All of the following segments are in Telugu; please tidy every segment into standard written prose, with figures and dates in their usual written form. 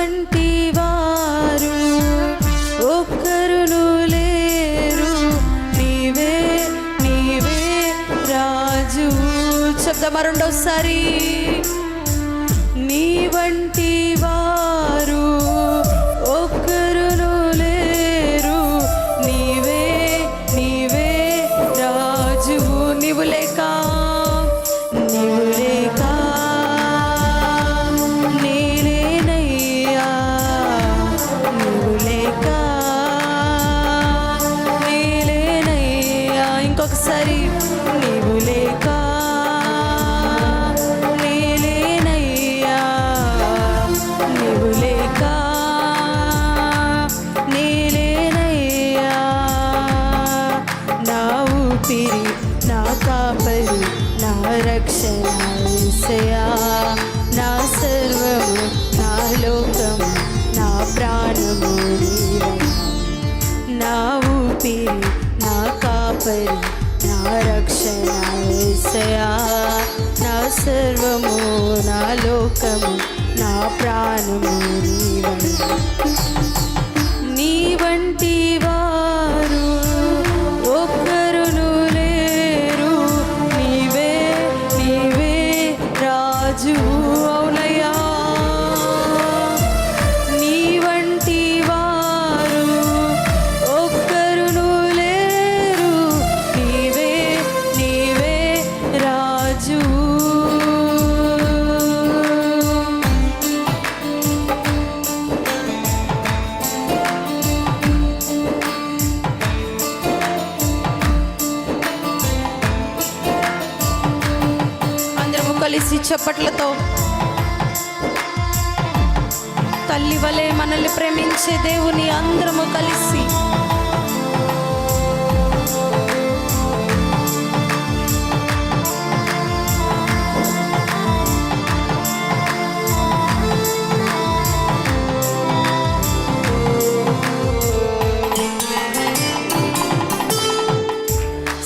వంటి వారు ఒక్కరును లేరు, నీవే నీవే రాజు. చెప్దామా రెండోసారి? నీ వంటి వారు ఒక్కరును లేరు, నీవే నీవే రాజు. నీవు లేక నీవు లేక నేనేనయ్యా, నీవు లేక నేనేనయ్యా. ఇంకొకసారి నీవు లేక నేనేనయ్యా, నీవు లేక నేనేనయ్యా. నా ఊపిరి, నా కాపరి, నా రక్షణ యేసయ్యా, నా సర్వము, నా లోకము, నా ప్రాణము నీవే. నా ఊపిరి, నా కాపరి, నా రక్షణ యేసయ్యా, నా సర్వము, నా లోకము, నా ప్రాణము నీవే. నీ వంటి వారు ఒక్కరును లేరు, నీవే నీవే రాజు. అవునయ్యా, నీ వంటి వారు ఒక్కరును లేరు, నీవే నీవే రాజు. అందరము కలిసి చప్పట్లతో తల్లి వలె మనల్ని ప్రేమించే దేవుని అందరము కలిసి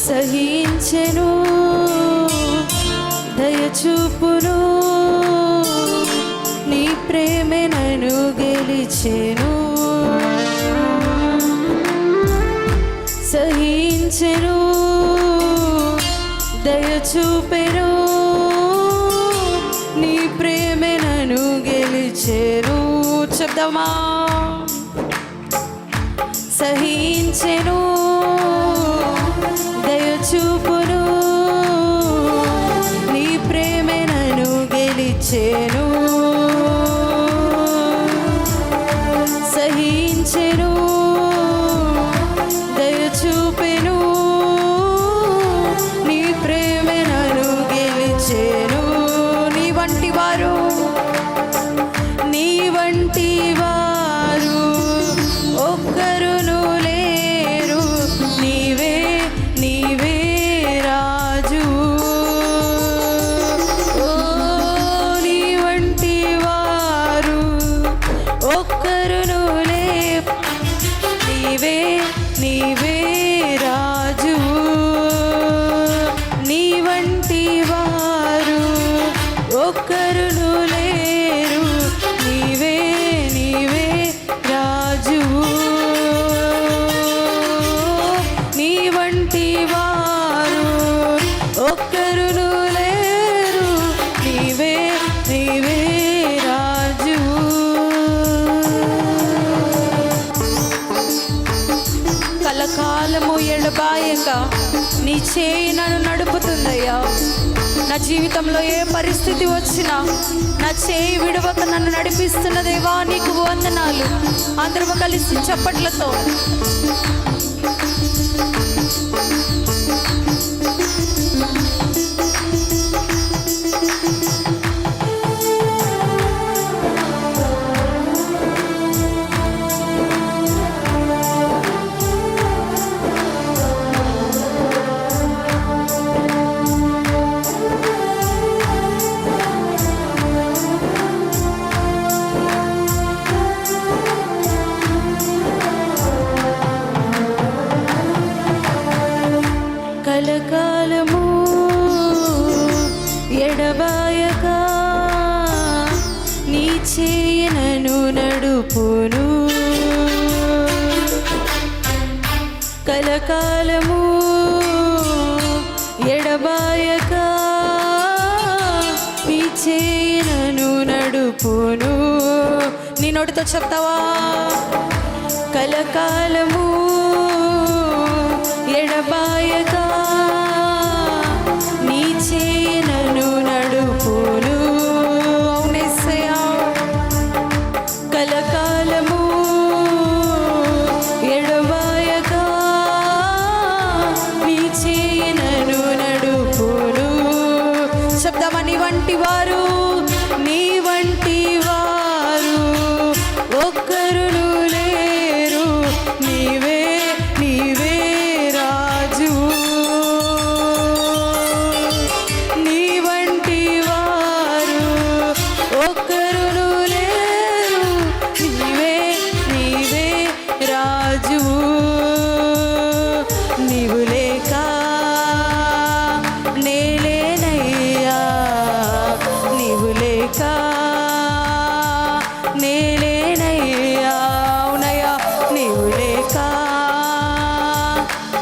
సహించెను, దయచూపును, నీ ప్రేమే నన్ను గెలిచెను. సహించెను, దయచూపెను, నీ ప్రేమే నన్ను గెలిచెను. చెప్దామా? సహించెను, దయచూపును, నీ ప్రేమే నన్ను గెలిచెను. సహించెను, దయచూపెను, నీ ప్రేమే నన్ను గెలిచెను. నీ వంటి వారు, నీ వంటి వారు ఒక్కరును లేరు, నీవే నీవే రాజు. ఓ నీ వంటి వారు ఒక్కరును లేరు, నీవే నీవే రాజు. నీ వంటి వారు ఒక్కరును లేరు, నీవే నీవే రాజు. నీ వంటి వారు ఒక్కరును లేరు, నీవే నీవే రాజు. కలకాలము ఎడబాయక నీ చేయి నన్ను నడుపుతుందయ్యా. నా జీవితంలో ఏ పరిస్థితి వచ్చినా నా చేయి విడవక నన్ను నడిపిస్తున్న దేవా, నీకు వందనాలు. అందరము కలిసి చప్పట్లతో కలకాలము ఎడబాయక నీ చేయి నన్ను నడుపును, కలకాలము ఎడబాయక నీ చేయి నన్ను నడుపును. నీ నోటితో చెప్తావా? కలకాలము ఎడబాయక నీ చేయి నన్ను నడుపును. అవునేసయ్యా, కలకాలము ఎడబాయక నీ చేయి నన్ను నడుపును. శబ్దమా? నీ వంటి వారు, నీ వంటి వారు ఒక్కరును లేరు, నీవే నీవే రాజు. నీ వంటి వారు ఒక్కరును లేరు, నీవే నీవే రాజు. నీవు లేక నేలేనయ్యా, నీవు లేక నేలేనయ్యా. అవునయ్యా, నీవు లేక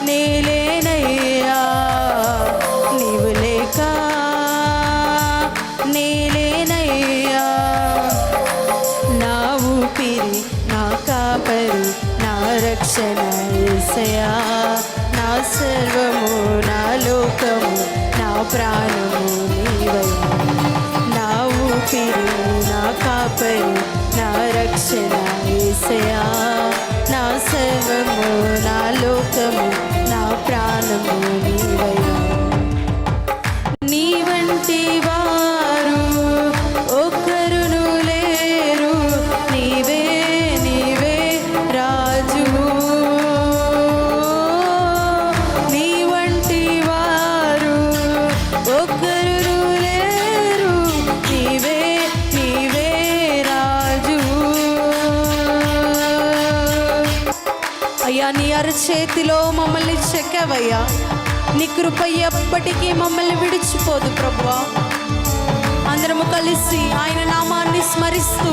నేలేనయ్యా, నీవు లేక నేలేనయ్యా. నా ఊపిరి, నా కాపరి, నా రక్షణ యేసయ్యా, నా సర్వము, నా లోకము, నా ప్రాణము నీవయ్యా. నా ఊపిరి, నా కాపరి, నా రక్షణ యేసయ్యా, నా సర్వము, నా లోకము, నా ప్రాణము నీవయ్యా. నీ వంటి వారు ఒక్కరును లేరు, నీవే నీవే రాజు. నీ వంటి వారు ఒక్కరును లేరు, నీవే నీవే రాజు. అయ్యా, నీ అరచేతిలో మమ్మల్ని చెక్కవయ్యా. నీ కృప ఎప్పటికీ మమ్మల్ని విడిచిపోదు ప్రభువా. అందరము కలిసి ఆయన నామాన్ని స్మరిస్తూ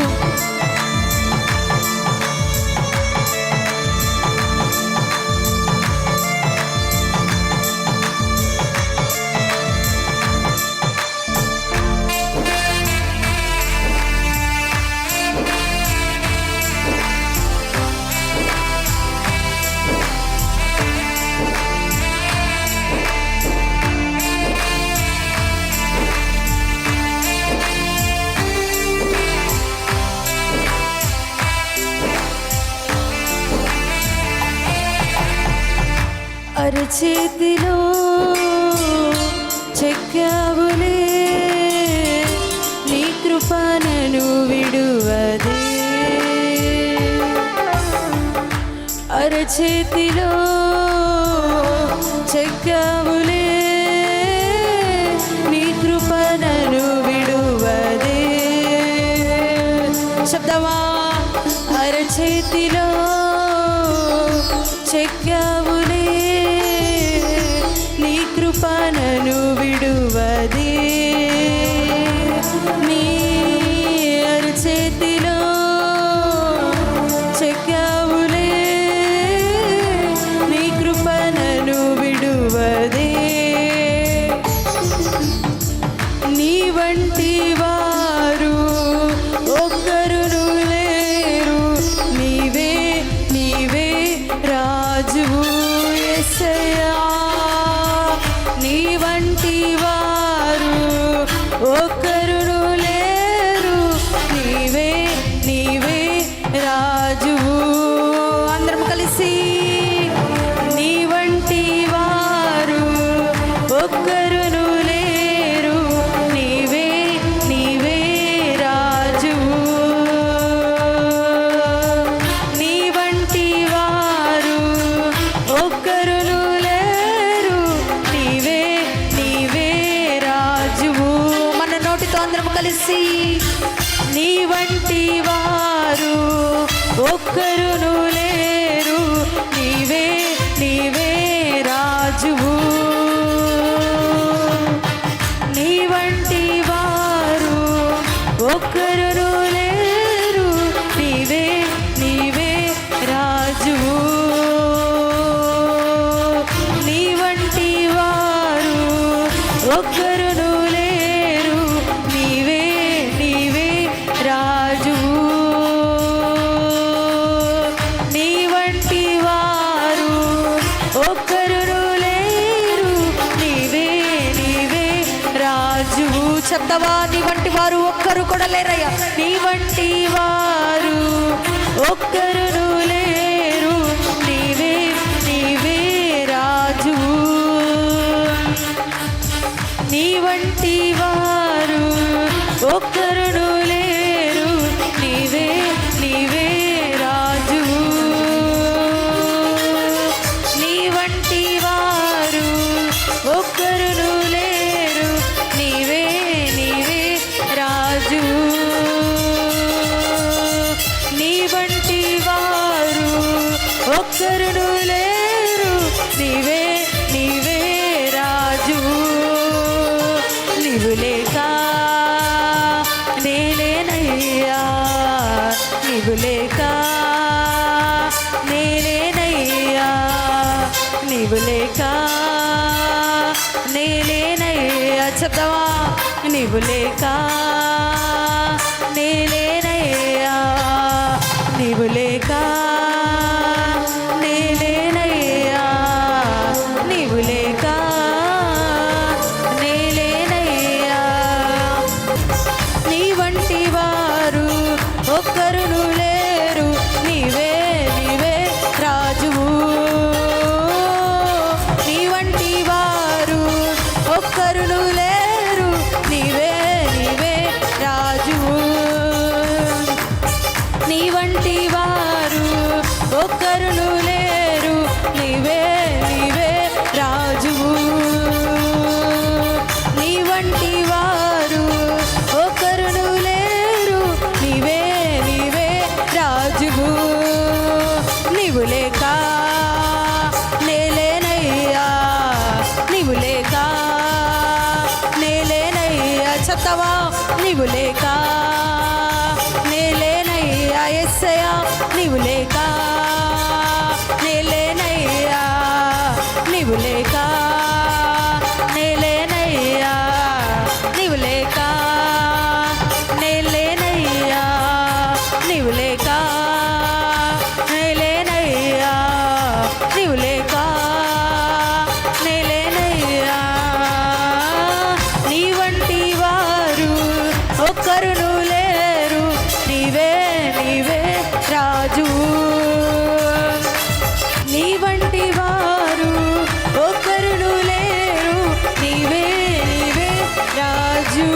అరచేతిలో చెక్కావులే, నీ కృప నన్ను విడువదే. అరచేతిలో చెక్కావులే, నీ కృప నన్ను విడువదే. శబ్దమా? అరచేతిలో చెక్కావులే, నీ కృప నన్ను విడువదే. నీ అరచేతిలో చెక్కావులే, నీ కృప నన్ను విడువదే. నీ వంటి వారు ఒక్కరును లేరు, నీవే నీవే రాజువు యేసయ్యా. నీ వంటి వారు ఒక్కరును లేరు, నీవే నీవే రాజువు. అందరం కలిసి నీ వంటి వారు ఒక్కరును లేరు, నీవే నీవే రాజువు. నీ వంటి వారు ఒక్కరును లేరు, నీవే నీవే రాజువు. మన నోటితో అందరం కలిసి నీ వంటి వారు ఒక్కరును లేరు, నీవే నీవే రాజువు. నీ వంటి వారు ఒక్కరును లేరు, నీవే చెప్తావా? నీ వంటి వారు ఒక్కరు కూడా లేరయ్యా. నీ వంటి వారు ఒక్కరును లేరు, నీవే నీవే రాజు. నీ వంటి వారు ఒక్కరును లేరు, నీవే నీవే రాజు. నీ వంటి వారు ఒక్కరును లేరు, నీవే నీవే రాజు. నీ వంటి వారు ఒక్కరును లేరు, నీవే నీవే రాజు. నీవు లేక నేనేనయ్యా, నీవు లేక నేనేనయ్యా, నీవు లేక నేనేనయ్యా. చెప్తావా? నీవు లేక నేనేనయ్యా, నీవు లేక నేనేనయ్యా, నీవు లేక నేనేనయ్యా. నీ వంటి వారు ఒక్కరును లేరు, నీవే నీవే రాజువు. నీ వంటి వారు ఒక్కరును లేరు, నీవే నీవే రాజువు. నీ వంటి వారు ఒక్కరును లేరు, నీవే నీవే రాజువు. నీ వంటి వారు ఒక్కరును లేరు, నీవే నీవే రాజువు. నీవు లేక నేలేనయ్యా, నీవు లేక నేలేనయ్యా. చెప్తావా? నీవు లేక నేలేనయ్యా యేసయ్యా, నీవు లేక నేలేనయ్యా, నీవు లేక నేలేనయ్యా, నీవు లేక నేలేనయ్యా, నీవు లేక నేలేనయ్యా, నీవు లేక నేలేనయ్యా. నీ వంటి వారు ఒక్కరును లేరు, నీవే నీవే రాజు. నీ వంటి వారు ఒక్కరును లేరు, నీవే నీవే రాజు.